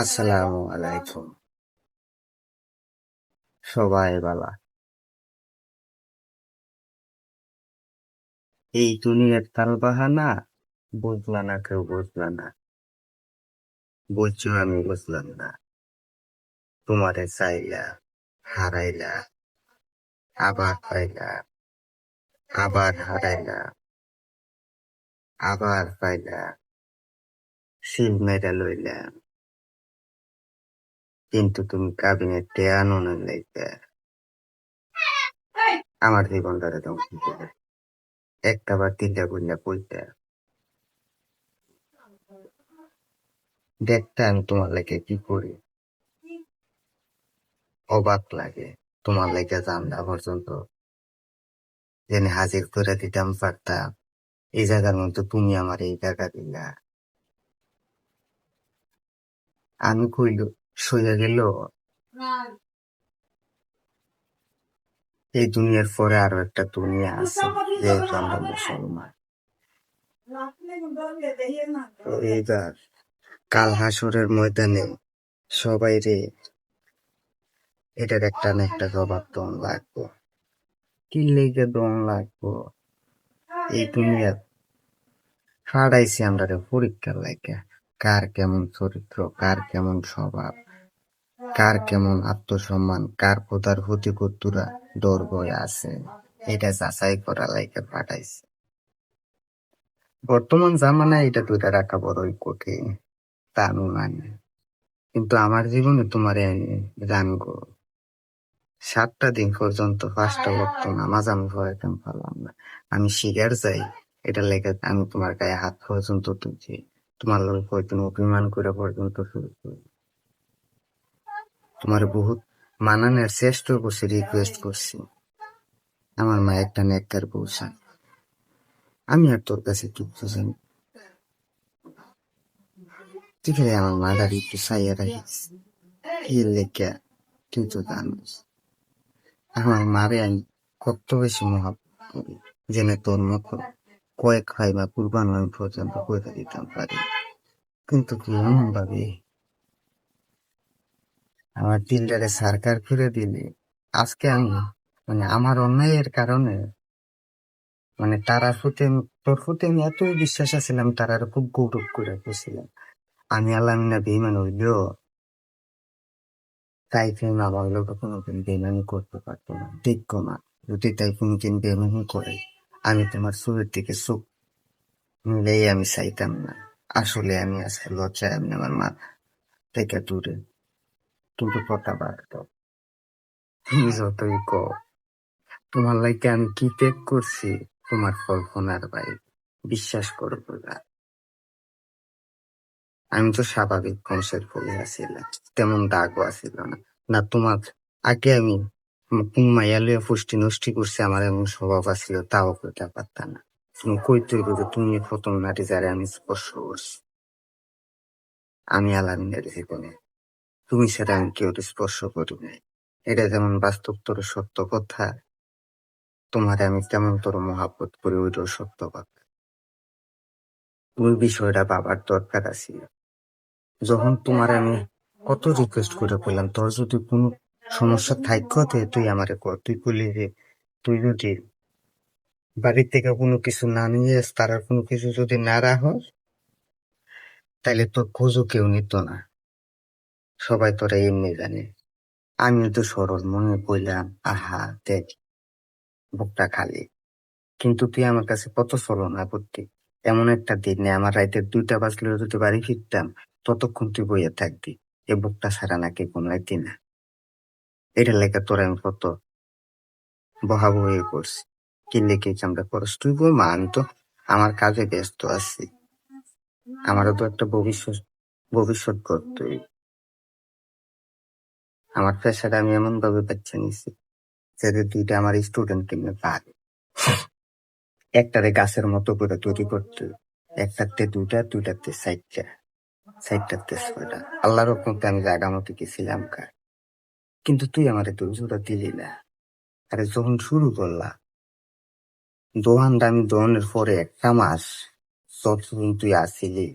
আসসালামু আলাইকুম। সবাই বালা। এই দুনিয়ার তালবাহানা বুঝলা না, কেউ বুঝলা না। বুঝছো, আমি বুঝলাম না। তোমারে চাইলা, হারাইলা, আবার পাইলা, আবার হারাইলা, আবার পাইলা, সিল মেরে লইলা। কিন্তু তুমি কাবিনেটে আনো না লাইকা আমার জীবনটারে ধ্বংস করে একটা বার তিনটা গুন্ডা কইতা দেখতে আমি তোমার লাগে কি করি। অবাক লাগে। তোমার লাগে জানলা পর্যন্ত জেনে হাজির করে দিতাম পারতাম। এই জায়গার মধ্যে তুমি আমার এই জায়গা দিলা। আমি কইল সইয়া গেল। এই দুনিয়ার পরে আরো একটা দুনিয়া আছে, যেহেতু আমরা মুসলমান। তো এইবার কাল হাসরের ময়দানে সবাই রে এটার একটা না একটা জবাব দন লাগবো। কি লেগে দন লাগবো? এই দুনিয়া ফাড়াইছি আমরা রে পরীক্ষার লাগে। কার কেমন চরিত্র, কার কেমন স্বভাব, কার কেমন আত্মসম্মান, কার কোথার হতি কর্তুরা ডর ভয় আছে, এটা যাচাই করা লাইকে পাঠাইছে। বর্তমান জামানায় এটা দুইটা রাখা বড়ই কঠিন, তা আমি মানি। কিন্তু আমার জীবনে তোমার জানগো 7টা দিন পর্যন্ত 5টা ওয়াক্ত নামাজ আমি পড়াইতাম পারলাম না। আমি শিকার যাই, এটা লেগে আমি তোমার গায়ে হাত পর্যন্ত তুলছি। তোমার লোক হয়তো অভিমান করে পর্যন্ত শুরু করি। তোমার বহুত মানানোর চেষ্টা করছি, রিকোয়েস্ট করছি। আমার মা একটা নেককার বউ চান। আমি আর তোর কাছে কিচ্ছু জানি। ঠিক আছে, আমার মাটার একটু চাইয়া রাখিস। কি লেখা তুই তো জানিস। আমার মারে আমি কত বেশি মহাব্বত করি, জেনে তোর মতো কয়েক ভাই বা কুরবান আমি পর্যন্ত করে দিতাম পারি। কিন্তু কি এমন ভাবে আমার দিলটারে সারকার করে দিলি। আজকে আমি আমার অন্যায়ের কারণে তারার প্রতি তোর প্রতি আমি এতই বিশ্বাস আছিলাম, তারার খুব গৌরব করে বসছিলাম। আমি আল্লাহ না বেইমান হইলেও তাই ফেম আমার লোক কোনোদিন বেইমানি করতে পারতো না, দেখবো না। যদি তাই কোনোদিন বেইমানি করে, আমি তোমার চোখের দিকে চোখ মিলেই আমি চাইতাম না। আসলে আমি আজকে লজ্জায় আমি আমার মা থেকে দূরে। কিন্তু কথা বার্ত তুমি যতই কো, তোমার লাইকে আমি কি ত্যাগ করছি তোমার কল্পনার বাইরে। বিশ্বাস করো না। আমি তো স্বাভাবিক বংশের ফুলে আসিলাম, তেমন দাগও আসিল না। না তোমার আগে আমি কোন মাইয়া লইয়া পুষ্টি নষ্টি করছে আমার এমন স্বভাব আসছিল, তাও কইতে পারতাম না। তুমি কইতে যে তুমি প্রথম নারী যারে আমি স্পর্শ করছি। আমি আলামিনের জীবনে তুমি সেটা আমি কেউ স্পর্শ করি নাই। এটা যেমন বাস্তবতর সত্য কথা, তোমারে আমি কেমন তোর মহাব্বত করি ওইটাও সত্য কথা। ওই বিষয়টা বাবার দরকার আছিল। যখন তোমার আমি কত রিকোয়েস্ট করে বললাম, তোর যদি কোনো সমস্যা থাকতো তুই আমারে কর। তুই বলি যে তুই যদি বাড়ির থেকে কোনো কিছু না নিয়ে তার কোনো কিছু যদি না রাখস, তাইলে তোর খোঁজও কেউ নিত না। সবাই তোরা এমনি জানে। আমিও তো সরল মনে কইলাম, আহা দেখ বুকটা খালি। কিন্তু তুই আমার কাছে কত ছলনা করতি। এমন একটা দিনে আমার রাইতে 2টা বাজলেও যদি বাড়ি ফিরতাম, ততক্ষণ তুই বইয়া থাকবি এ বুকটা ছাড়া নাকি কোনো একদিন না। এটা লেখা তোর আমি কত বহাবহি করছি। কি লিখে আমরা করস তুই বল মা, আমি তো আমার কাজে ব্যস্ত আছি। আমারও তো একটা ভবিষ্যৎ করতে। আমার পেশাটা আমি এমন ভাবে বেছে নিছি যাতে 2টা আমার স্টুডেন্ট কিনে পারে। একটারে গাছের মতো করে তৈরি করতে, একটাতে 2টা, 2টাতে 4টা, 4টাতে 6টা। আল্লাহর রহমতে আমি জায়গা মতো গেছিলাম কার। কিন্তু তুই আমার ধৈর্যটা দিলি না। আরে যখন শুরু করলা দোহানটা, আমি দোহানের পরে 1 মাস যতদিন তুই আসিলি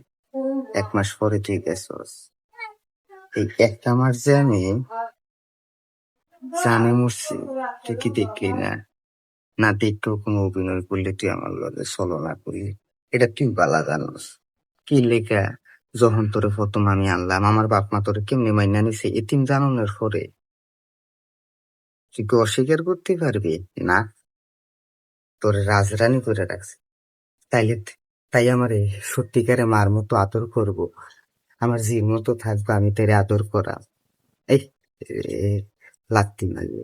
1 মাস পরে তুই গেছস। এই একটা মাস যে আমি জানে মরছি, তুই কি দেখলি না? না দেখতেও কোনো অভিনয় করলে তুই আমার লগে ছলনা করলি, এটা তুই বালা জানোস। কি লেখা যখন তোরে প্রথম আমি আনলাম, আমার বাপ মা তোরে কেমনি মাইনা নিছে এতিম জানানোর পরে, তুই কি অস্বীকার করতে পারবি? না, তোরে রাজরানী করে রাখছে। তাইলে তাই আমার সত্যিকারে মার মতো আদর করব, আমার জির মতো থাকবে, আমি তোরে আদর করা। এই লাগতি মারবে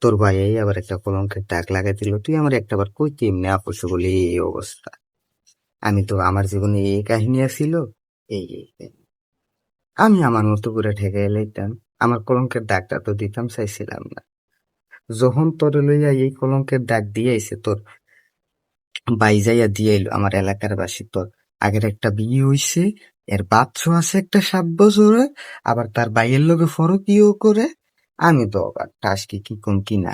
তোর ভাই আবার একটা কলঙ্কের দাগ লাগাই দিল, তুই আমার একটাবার কইতি এমনি আপোষ বলে এই অবস্থা। আমি তো আমার জীবনে এই কাহিনী ছিল, এই আমি আমার মতো করে ঠেকে লইতাম, আমার কলঙ্কের দাগটা তো দিতাম চাইছিলাম না। যখন তোর লইয়া এই কলঙ্কের দাগ দিয়েছে, তোর বাইজাইয়া দিয়ে এলো আমার এলাকার বাসী, তোর আগের একটা বিয়ে হইছে, এর বাচ্চা আছে একটা 7 বছরে, আবার তার বাইয়ের লোকে ফরকিও করে। আমি তো আবার টাসকি কি কোন কিনা,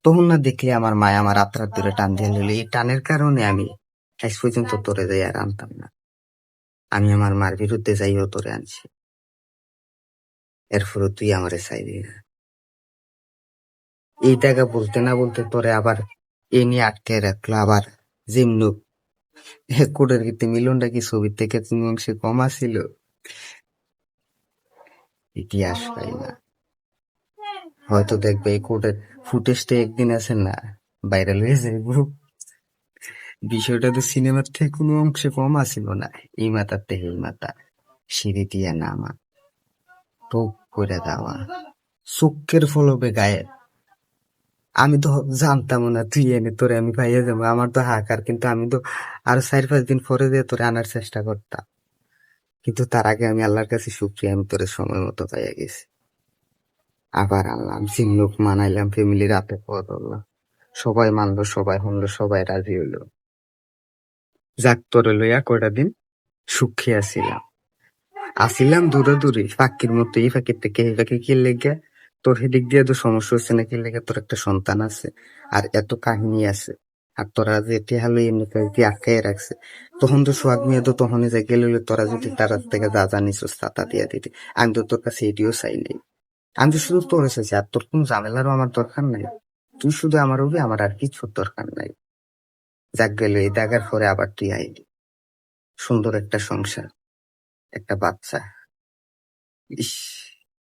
তখন না দেখলে আমার মায় আমার আত্রার ধরে টান দিয়ে লইলে, এই টানের কারণে আমি আজ পর্যন্ত তোরে যাই আর আনতাম না। আমি আমার মার বিরুদ্ধে যাইও তোরে আনছি, এরপরে তুই আমারে চাইবি না। এই টাকা বলতে না বলতে তোরে আবার এ নিয়ে আটকে রাখলো। আবার যেমন কোটের ভিত্তি মিলনটা কি ছবির থেকে 3 অংশে কম আসিল, ইতিহাস পাই না। হয়তো দেখবে এই কোটের ফুটেজটা একদিন আছে না ভাইরাল হয়ে যাইব, বিষয়টা তো সিনেমার থেকে কোনো অংশে কম আসিল না। এই মাথার থেকে এই মাথা সিঁড়ি দিয়া নামা, টোপ করে দেওয়া, চোখের ফলবে গায়ে। আমি তো জানতাম না তুই এনে তোরে আমি পাইয়া যাবো, আমার তো হাহাকার। কিন্তু আমি তো আরো 4-5 দিন পরে দিয়ে তোরে আনার চেষ্টা করতাম, কিন্তু তার আগে আমি আল্লাহর কাছে শুকরিয়া, আমি তোরে সময় মতো পাইয়া গেছি। আবার আনলাম, লোক মানাইলাম, ফ্যামিলি রাতে পর ধরলাম, সবাই মানলো, সবাই শুনলো, সবাই রাজি হইলো। যাক, তোরে লইয়া কয়টা দিন সুখে আসিলাম দূরে ফাঁকির মতো, এই ফাঁকির থেকে এই ফাঁকি কি লেগে, তোর সেদিক দিয়ে তো সমস্যা হচ্ছে না কি লেগে, তোর একটা সন্তান আছে আর এত কাহিনী আছে, আর তোরা যে টেহালো এমনি কি আটকাই রাখছে। তখন তো সোহাগ মেয়ে তো তখনই যে গেলে তোরা যদি তার থেকে যা জানিস তা দিয়ে দিতি, আমি তো তোর কাছে এটিও চাই নাই। আমি তো শুধু তোর এসেছি, আর তোর কোন ঝামেলারও আমার দরকার নাই। তুই শুধু আমার হবি, আমার আর কিছুর দরকার নাই। যাক গেল, এই দেখার পরে আবার তুই আইলি, সুন্দর একটা সংসার, একটা বাচ্চা। ইস,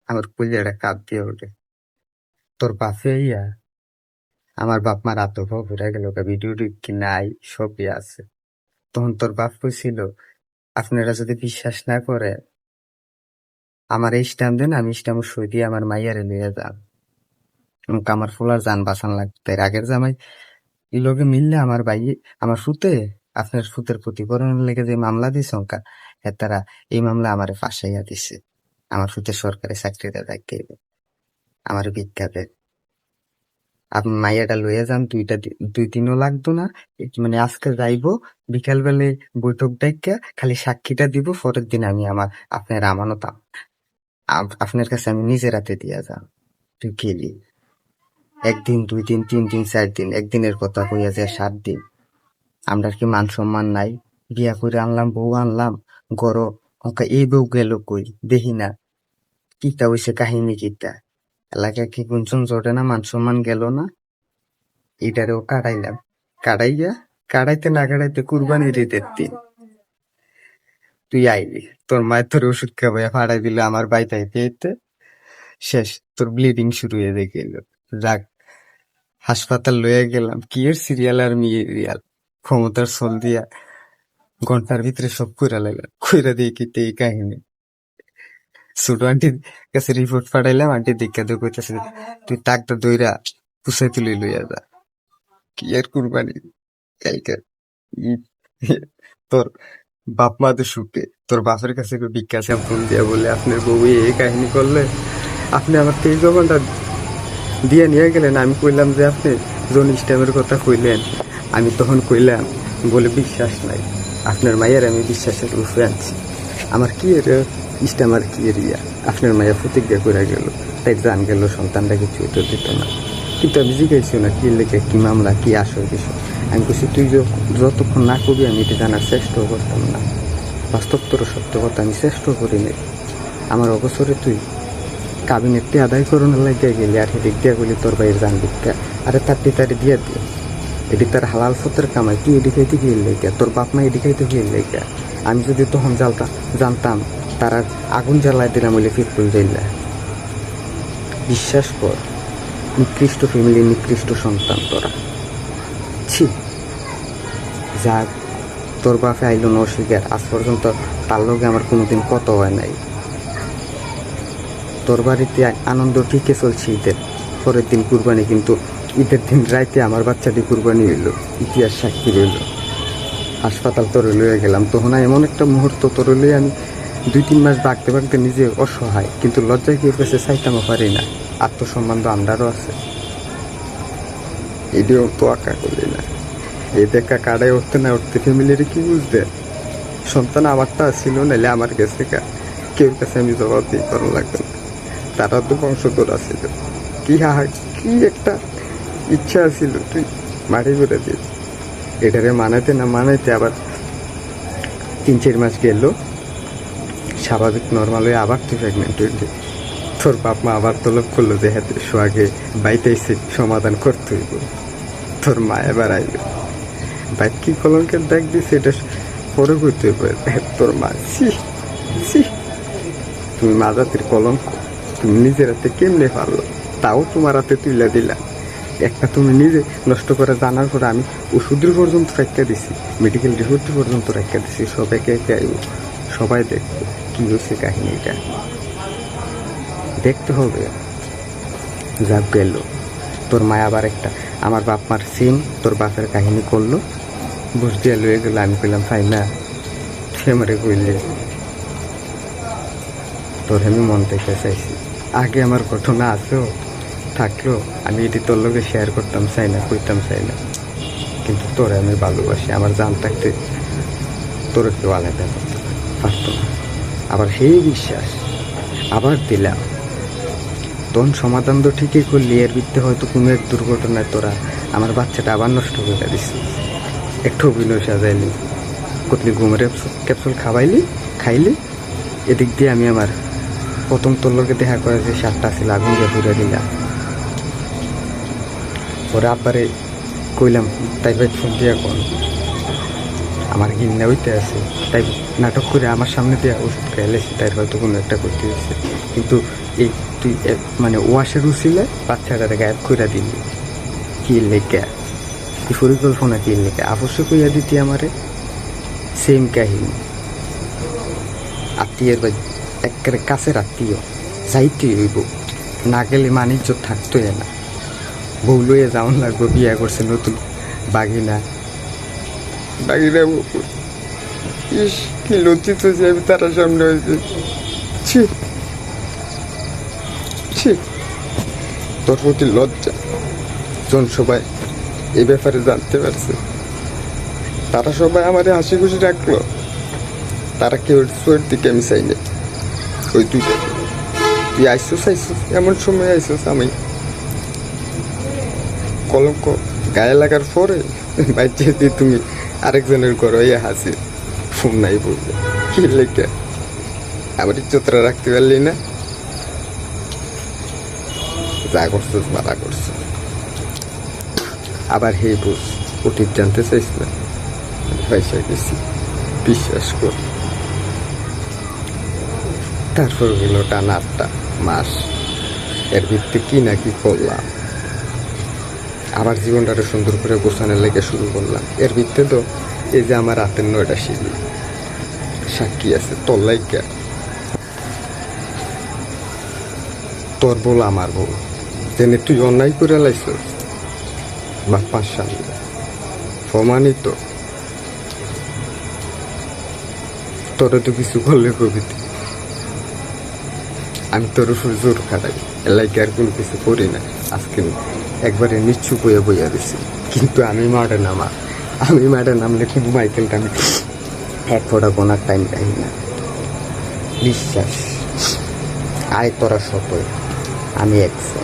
আমার কলিজাটা কাঁপ দিয়ে ওঠে। তোর বাপে ইয়া আমার বাপ মার আত্ম ঘুরে গেল, ভিডিও কি নাই, সবই আছে। তখন তোর বাপ কইছিল, আপনারা যদি বিশ্বাস না করে আমার এই স্ট্যাম্প দেন, আমি স্ট্যাম্প সই দিয়ে আমার মাইয়ারে নিয়ে যান। আমার ফুলার যান বাঁচান লাগবে। আগের জামাই এই লোকে মিললে আমার ভাই, আমার ফুতে, আপনার ফুতের ক্ষতিপূরণের লেগে যে মামলা দিছে অঙ্কা, তারা এই মামলা আমারে ফাঁসাইয়া দিছে। আমার ফুতে সরকারি চাকরিতে থাকতে আমার ভিক্ষা দেয়। আপনি মাইয়াটা লইয়া যান, 2 দিনও লাগতো না। মানে আজকে যাইবো, বিকাল বেলে বৈঠক ডাইকা খালি সাক্ষীটা দিব, পরের দিন আমি আমার আপনার আমানত আপনার কাছে আমি নিজের হাতে দিয়া যান। তুই গেলি 1 দিন 2 দিন 3 দিন 4 দিন, একদিনের কথা কইয়া যায় 7 দিন। আমরা কি মান সম্মান নাই? বিয়া করে আনলাম, বউ আনলাম, গড় এই বউ গেল কই দেখি না, কিতা হইছে কাহিনী কিতা, এলাকায় কি গুঞ্জন জটে না, মান সম্মান গেল না। এটারেও কাটাইলাম, কাটাইতে না কাটাইতে কুরবানির ঈদের দিন তুই আইলি, তোর মায়ের তোর ওষুধ খাওয়াইয়া ফাড়াই দিল, আমার বাইতে শেষ, তোর ব্লিডিং শুরু হয়ে গেল। যাক, হাসপাতাল লইয়া গেলাম, কি এর সিরিয়াল আর মিরিয়াল, ক্ষমতার ছল দিয়া ঘন্টার ভিতরে সব কইরা দিয়ে কিতে এই কাহিনী। ছোট আন্টির কাছে রিপোর্ট পাঠাইলাম, আন্টি দেখা দিয়ে কইতেছে, তুই টাকটা দইরা পুষাই তুলি লইয়া যা। কি আর কুরবানি কালকে তোর বাপ মা তো সুখে, তোর বাপের কাছে ভিক্ষা ফোন দিয়া বলে, আপনার বউ এই কাহিনী করলে, আপনি আমার 23 ঘন্টা দিয়ে নিয়ে গেলেন। আমি কইলাম যে আপনি জন স্ট্যাম্পের কথা কইলেন, আমি তখন কইলাম বলে বিশ্বাস নাই, আপনার মায়ের আমি বিশ্বাসের রূপে আনছি। আমার কি এর স্ট্যাম্প আর কি এর ইয়া, আপনার মায়ের প্রতিজ্ঞা করে গেল, তাই জান গেল সন্তানটা কিছু উত্তর দিত না। কিন্তু আমি জিজ্ঞাসি না কি লেখে, কি মামলা, কি আসল বিষয়। আমি বলছি তুই যতক্ষণ না করবি আমি এটা জানার চেষ্টাও করতাম না। বাস্তব তোর সত্য কথা আমি চেষ্টা করি নাই। আমার অবসরে তুই কাবিনেটটি আদায় করানোর লাগিয়ে গেলি, আর সেদিক দিয়া বলি তোর বাইরে জানবি। আরে তার টিতারে দিয়ে দিয়ে এটি তার হালাল ফতের কামাই, তুই এটি খাইতে গিয়ে লেগে, তোর বাপ মা এটি খাইতে গিয়ে লেগে। আমি যদি তখন জানতাম তারা আগুন জ্বালায় দিলাম বলে ফিরপুল যাইলা। বিশ্বাস কর, নিকৃষ্ট ফ্যামিলি, নিকৃষ্ট সন্তান তোরা। ছি, যাক তোর বাপে আইলো না অস্বীকার, আজ পর্যন্ত তার লগে আমার কোনোদিন কত হয় নাই। তোর বাড়িতে আনন্দ ঠিকই চলছে ঈদের পরের দিন কুরবানি, কিন্তু ঈদের দিন রাইতে আমার বাচ্চাটি কুরবানি হইল, ইতিহাস সাক্ষী রইল। হাসপাতাল তোরে লইয়া গেলাম, তখন এমন একটা মুহূর্ত তোরে লইয়া আমি 2-3 মাস বাগতে বাগতে নিজে অসহায়, কিন্তু লজ্জায় কি কাছে চাইতামও পারি না। আত্মসম্মান তো আমরারও আছে, এটিও তো আঁকা করলি না। এই দেখা কাটায় উঠতে না উঠতে ফ্যামিলির কি বুঝতে, সন্তান আমারটা ছিল, নাইলে আমার কাছে কেউ কাছে আমি জবাব দিয়ে করানো লাগবে না। তারা তো বংশধর আছিল, কি একটা ইচ্ছা ছিল তুই মাটি করে দিয়ে এটারে মানাইতে না মানাইতে আবার 3-4 মাস গেল, স্বাভাবিক নর্মাল হয়ে আবার তুই প্রেগনেন্ট হইলি। তোর বাপ মা আবার তলব করলো যে হ্যাঁ সোহাগে বাইতে এসে সমাধান করতে হইব। তোর মা এবার আইল, বাইক কি কলঙ্কের দেখ দিছে এটা পরে করতে হইব। তোর মা তুমি মা জাতির কলঙ্ক, তুমি নিজের হাতে কেমনে পারলো, তাও তোমার হাতে তুলে দিলা। একটা তুমি নিজে নষ্ট করে জানার পরে আমি ওষুধের পর্যন্ত রেখা দিছি, মেডিকেল রিপোর্ট পর্যন্ত রেখা দিছি, সব একে একে আইব, সবাই দেখবো কি হয়েছে কাহিনীটা, দেখতে হবে। যা গেল তোর মা আবার একটা আমার বাপ মার সিম তোর বাপের কাহিনী করলো, বুঝ দিয়ে লয়ে গেলো। আমি কইলাম তাই না, সে মারে কইলে তোর আমি মন থেকে চাইছি। আগে আমার ঘটনা আছেও থাকলো, আমি এটি তোর লোকে শেয়ার করতাম চাই না, কইতাম চাই না, কিন্তু তোরে আমি ভালোবাসি। আমার জান থাকতে তোর কেউ আলাদা করতে পারতো না। আবার সেই বিশ্বাস আবার দিলাম, তখন সমাধান তো ঠিকই করলি, এর ভিত্তি হয়তো কোনো এক দুর্ঘটনায় তোরা আমার বাচ্চাটা আবার নষ্ট করে দিচ্ছিস। একটু অভিনয় সাজাইলি, কতলি ঘুমের ক্যাপসুল খাইলি। এদিক দিয়ে আমি আমার প্রথম তোর লোকে দেখা করে যে 7টা ছিল আগুন দিয়ে ঘুরে দিলাম। পরে আব্বারে কইলাম তাই ভাই ফোন দিয়ে এখন আমার ঘিন্না হইতে আছে, তাই নাটক করে আমার সামনে দিয়ে ওষুধ খাইলেছি, তাই হয়তো কোনো একটা করতে হয়েছে। কিন্তু এই তুই মানে ওয়াশের উচিলে বাচ্চাটারে গায়েব করে দিলি, কি লেখা কি পরিকল্পনা, কি লেখা অবশ্যই কইয়া দিতি আমারে। সেম কাহিনী, আত্মীয়ের বা একেবারে কাছের আত্মীয় যাইতে হইব, না গেলে মানিজ্য থাকতোই না। বউ লইয়া যাওয়ান লাগবো, বিয়া করছে নতুন বাগিনা। ইস কি লজ্জিত হয়েছে আমি তারা সামনে হয়েছে। তোর প্রতি লজ্জা, যখন সবাই এই ব্যাপারে জানতে পারছে, তারা সবাই আমারে হাসি খুশি রাখলো। তারা কেউ সোয়ের দিকে আমি চাই না। ওই তুই আইসোস এমন সময় আইসোস আমি কলঙ্ক গায়ে লাগার পরে বাইরে দিয়ে তুমি আরেকজনের ঘরে ইয়ে হাসি ফোন নাই বলবে কি লেখা, আবার ইজ্জতরা রাখতে পারলি না। যা করছো মারা করছো। আবার হে বুঝ অতীত জানতে চাইছ না, পয়সা গেছি বিশ্বাস কর। তারপর গেল টানা 8টা মাস, এর ভিত্তি কি না কি করলাম, আবার জীবনটাকে সুন্দর করে গোছানোর লেগে শুরু করলাম। এর ভিত্তি তো এই যে আমার রাতের 9টা সিঁড়ি সাক্ষী আছে, তোর লাইকা তোর বল আমার বল, জেনে তুই অন্যায় করে লাইছিস বাপ্পার সামনে প্রমাণিত। তোরা তো কিছু করলে প্রভৃতি, আমি তোর উপর জোর খাটাই, এলাকায় আর কোনো কিছু করি না। আজকে একবারে নিশ্চুপ হয়ে বইয়া দিছি, কিন্তু আমি মাঠে নামলে কিন্তু মাইকেলটা আমি এক ফোটা কোনার টাইম পাই না। বিশ্বাস আয় তোরা সতই, আমি 100,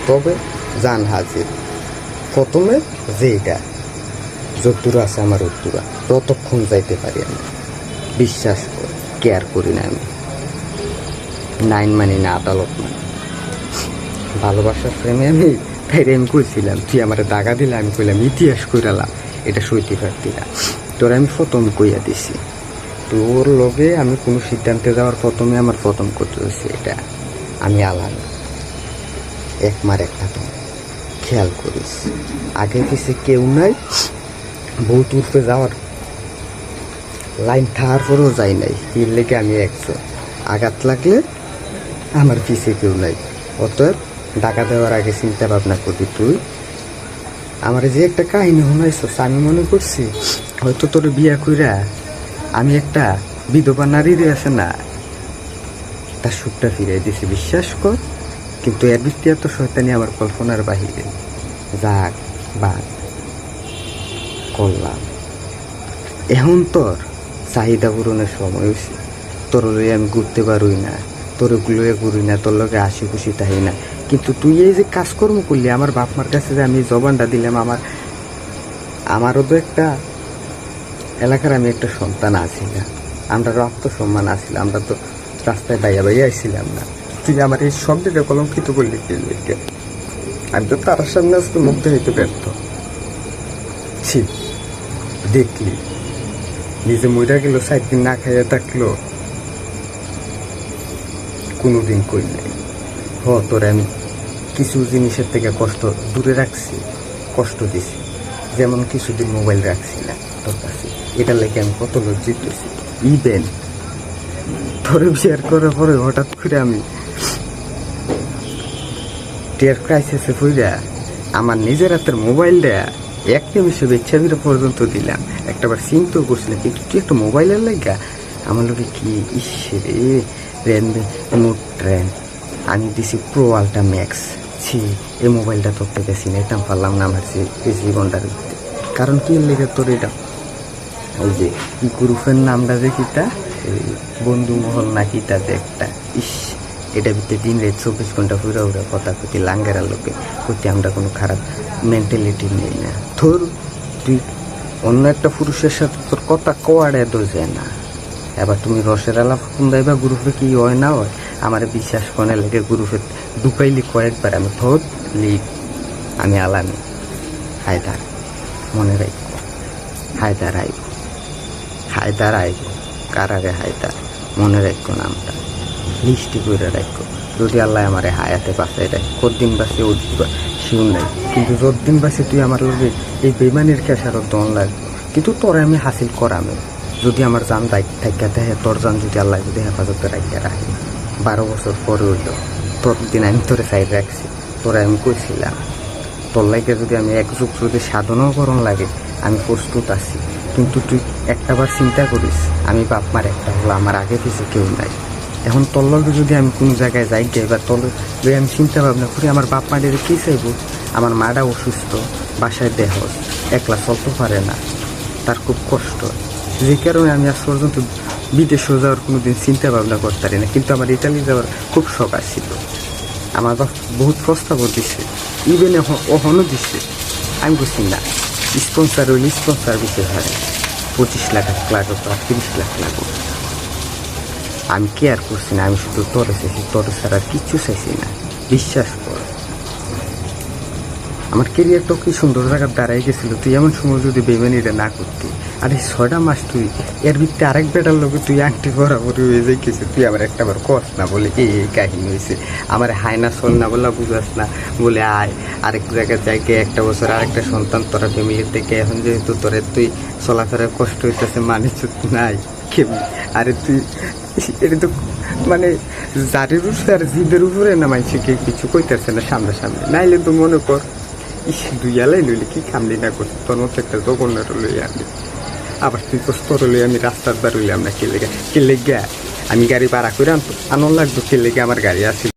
তবে জান হাজির। প্রথমে যেটা যদ্দূর আছে আমার উত্তরা ততক্ষণ যাইতে পারি আমি, বিশ্বাস কর, কেয়ার করি না আমি, নাইন মানি না, আদালত মানি। ভালোবাসার প্রেমে আমি প্রেম করছিলাম, তুই আমার দাগা দিলে আমি কইলাম ইতিহাস কইরালাম, এটা সইতে পারতি না। তোর আমি প্রথম কইয়া দিছি, তোর লগে আমি কোনো সিদ্ধান্তে যাওয়ার প্রথমে আমার প্রথম করতে হয়েছে এটা, আমি আলাদা এক মার একটা তো খেয়াল করিস, আগে পিছিয়ে কেউ নাই, বউ তুলতে যাওয়ার লাইন থাকার পরেও যাই নাই, এর লেগে আমি একশো, আঘাত লাগলে আমার পিছিয়ে কেউ নাই। অতএব টাকা দেওয়ার আগে চিন্তা ভাবনা করবি তুই। আমার যে একটা কাহিনী শোনাইছস, আমি মনে করছি হয়তো তোর বিয়া কইরা আমি একটা বিধবা নারীর আছে না, তার সুখটা ফিরাই দিছি, বিশ্বাস কর। কিন্তু এর ভিত্তি এত শয়তানি আমার কল্পনার বাহিরে। যাক বাদ করলাম, এখন তোর চাহিদা পূরণের সময় হয়েছে। তোর লইয়া আমি ঘুরতে পারুই না, তোর লইয়া ঘুরি না, তোর লগে হাসি খুশি তাই না। কিন্তু তুই এই যে কাজকর্ম করলি, আমার বাপ মার কাছে যে আমি জবানটা দিলাম, আমারও তো একটা এলাকার আমি একটা সন্তান আছিলাম, আমরা আত্মসম্মান আসছিল, আমরা তো রাস্তায় বাইয়া বাইয়া আইছিলাম না। তুই আমার এই শব্দটা কলঙ্কিত করলি কি লেগে? আমি তো তার সামনে আজকে মুগ্ধ হইতে ব্যর্থ ছি। দেখলি নিজে মইরা গেল, 4 দিন না খাইয়া থাকলো, কোনোদিন কই নাই। তোরে আমি কিছু জিনিসের থেকে কষ্ট দূরে রাখছি, কষ্ট দিছি, যেমন কিছুদিন মোবাইল রাখছি না তোর কাছে, এটা লেগে আমি কত লজ্জিত হয়েছি। ইভেন তোরে শেয়ার করার পরে হঠাৎ করে আমি টিয়ার ক্রাইসিসে পড়া আমার নিজের হাতের মোবাইলটা এক নিমিষে বেচ্ছাবিরা পর্যন্ত দিলাম। একটাবার চিন্তাও করছিলাম, কিন্তু তুই একটা মোবাইলের লাগা আমার লোকে কি ইসরে নোট ট্রেন আমি দিছি প্রো আলট্রা ম্যাক্স। ছি, এই মোবাইলটা তোর থেকে চিনাইতাম পারলাম না আমার এই জীবনটার ভিতরে। কারণ কি লেগে তোর এটা ওই যে গ্রুপের নামটা যে কিটা, বন্ধু মহল না কিটা যে একটা, ইস এটা ভিতরে দিন রাত 24 ঘন্টা পুরা উড়া কথা কতি লাঙ্গেরার লোকে কতি, আমরা কোনো খারাপ মেন্টালিটি নেই না। তোর তুই অন্য একটা পুরুষের সাথে তোর কথা কোয়াড়ে দোষে না। এবার তুমি রসের আলাপ কুন্দাই বা গ্রুপে কি হয় না হয়, আমার বিশ্বাস করে লেগে গ্রুপে ঢুকাইলি কয়েকবার আমি থোট লিখ, আমি আলামি হায়দার, মনে রাখবো হায়দার আইব, হায়দার আইব, কারারে হায়দার, মনে রাখবো নামটা, লিস্টি করে রাখবো। যদি আল্লাহ আমার হায়াতে বাঁচাই রাখ, কতদিন বাঁচে ও শিউন নাই, কিন্তু যতদিন বাঁচে তুই আমার লোকে এই বেমানির খেসারও দন লাগবে। কিন্তু তোরা আমি হাসিল করামে, যদি আমার জান দায়িত্ব থাকে দেখে, তোর জান যদি আল্লাহ যদি হেফাজতে রাখিয়া রাখি, 12 বছর পরে হইল তোর দিন আমি তোরে সাইড রাখছি। তোরা আমি কইছিলাম তোর লাগে যদি আমি এক যুগ যদি সাধনাও করণ লাগে আমি প্রস্তুত আছি। কিন্তু তুই একটাবার চিন্তা করিস, আমি বাপ মার একটা হলো, আমার আগে পিছিয়ে কেউ নাই। এখন তোর লগে যদি আমি কোনো জায়গায় যাই গে বা তোর লগে আমি চিন্তা ভাবনা করি, আমার বাপ মায়ের কী চাইব? আমার মাটা অসুস্থ, বাসায় দেহ, একলা চলতে পারে না, তার খুব কষ্ট, যে কারণে আমি আজ পর্যন্ত বিদেশে যাওয়ার কোনোদিন চিন্তা ভাবনা করতে পারি না। কিন্তু আমার ইটালি যাওয়ার খুব শখ আসছিল, আমার বাপ বহুত প্রস্তাবও দিচ্ছে, ইভেন এখনও দিচ্ছে। আমি বুঝছি না, স্পন্সার হইলে স্পন্সার বিষয় হয়, 25 লাখ লাগুক বা 30 লাখ লাগুক, আমি কেয়ার করছি না। আমি শুধু তোরে চাইছি, তোরে ছাড়া কিচ্ছু চাইছি না, বিশ্বাস কর। আমার কেরিয়ারটাও কি সুন্দর জায়গায় দাঁড়াই গেছিল, তুই এমন সময় যদি বেমানিটা না করতি। আর এই 6টা মাস তুই এর ভিত্তি আরেক বেটার লোক তুই আংটি বরাবর হয়ে যাই কিছু, তুই আমার একটাবার কস না বলে এই কাহিনী হয়েছে, আমার হায় না চল না বলে বুঝাস না বলে আয় আরেক জায়গায় যাইকে, একটা বছর আরেকটা সন্তান তোরা ফ্যামিলির থেকে। এখন যেহেতু তোরে তুই চলাফেরার কষ্ট হইতেছে, মানুষ নাই কেমনি, আরে তুই এটা তো মানে জারির উপরে আর জিদের উপরে না, মানুষকে কিছু কইতেছে না সামনে নাইলে তো মনে কর ইস দুই এলাই লইলে কি কামলি না করছি, তোর মতো একটা জগন্নাথ লই আমি। আবার তুই তোর লই আমি রাস্তার বার হইলাম না, কে লেগে আমি গাড়ি ভাড়া করে আনতো, আনন্দ লাগতো, কে লেগে আমার গাড়ি আসছিল।